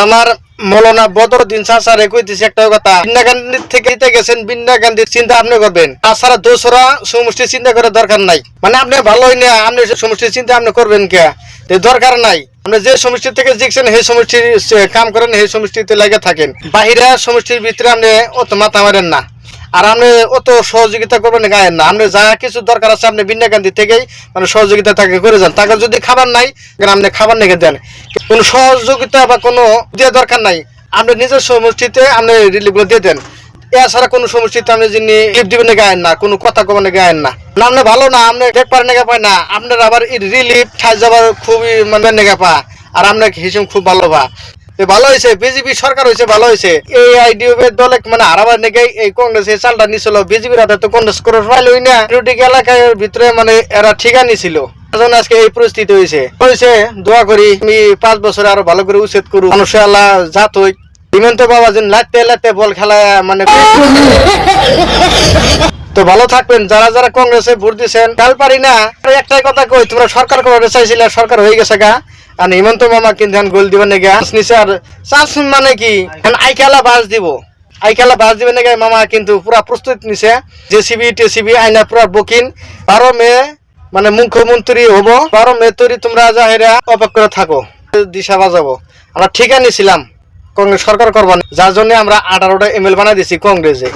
আমার মৌলানা বদরুদ্দিন চাচারে কইতেছি একটা কথা, বিন্যা গান্ধীর থেকে গেছেন, বিন্যা গান্ধীর চিন্তা আপনি করবেন, তাছাড়া দোসরা সমষ্টি চিন্তা করার দরকার নাই। মানে আপনি ভালোই না, আপনি সমষ্টির চিন্তা আপনি করবেন কে, দরকার নাই। আপনি যে সমষ্টি থেকে জিতছেন সেই সমষ্টির কাম করেন, সেই সমষ্টিতে লাগে থাকেন, বাহিরা সমষ্টির ভিতরে আপনি অত মাথা মারেন না। আর আপনি অত সহযোগিতা করবেন গায়েন না। আপনি যা কিছু দরকার আছে আপনি বিন্যা গান্ধী থেকেই মানে সহযোগিতা তাকে করে যান। তাকে যদি খাবার নাই, আপনি খাবার নিয়ে দেন, কোনো সহযোগিতা বা কোনো দিয়ে দরকার নাই। আপনি নিজের সমষ্টিতে আপনি রিলিফগুলো দিয়ে দেন। এছাড়া কোনো সমষ্টিতে আপনি যিনি রিলিফ দিবেন গায়েন না, কোনো কথা কবেন গায়েন না। আপনি ভালো না, আপনি দেখ পারেন নেগা পায় না, আপনার আবার রিলিফ খাই যাবার খুবই মানে নেগা পা, আর আপনার হিসেব খুব ভালো পা। ভালো হয়েছে, বিজেপি সরকার হয়েছে, ভালো হয়েছে। এই আইডিও দলে মানে হারাবার নাকি এই কংগ্রেস এই চালটা নিছিল, বিজেপির হাতে তো কংগ্রেস করে পাইলই না। রুটিক এলাকার ভিতরে মানে এরা ঠিকা নিছিল, আজকে এই পরিস্থিতি হয়েছে। দোয়া করি আমি 5 বছরে আরো ভালো করে উচ্ছেদ করু, মানুষের আল্লাহ জাত হই। হিমন্ত বাবা যেন লাইতে লাইতে বল খেলা মানে তো ভালো থাকবেন যারা যারা কংগ্রেসে ভোট দিচ্ছেন। কাল পারি না একটাই কথা কই, তোমরা সরকার করতে চাইছিলে, সরকার হয়ে গেছে গা। আর হিমন্ত মামা কিন্তু গোল দিবেন নাকি নিচে, আর চান্স মানে কি আইকালা বাস দিব, আইকালা বাস দিবেন নাকি মামা কিন্তু পুরা প্রস্তুত নিছে। জেসিবি টেসিবি আইনা পুরা বুকিং। 12 মে মানে মুখ্যমন্ত্রী হবো, 12 মে তৈরি তোমরা যাহেরা অপেক্ষা করে থাকো, দিশা বাজাবো। আমরা ঠিকা নিয়েছিলাম কংগ্রেস সরকার করবো, যার জন্য আমরা 18টা এমএল বানাই দিছি কংগ্রেসে।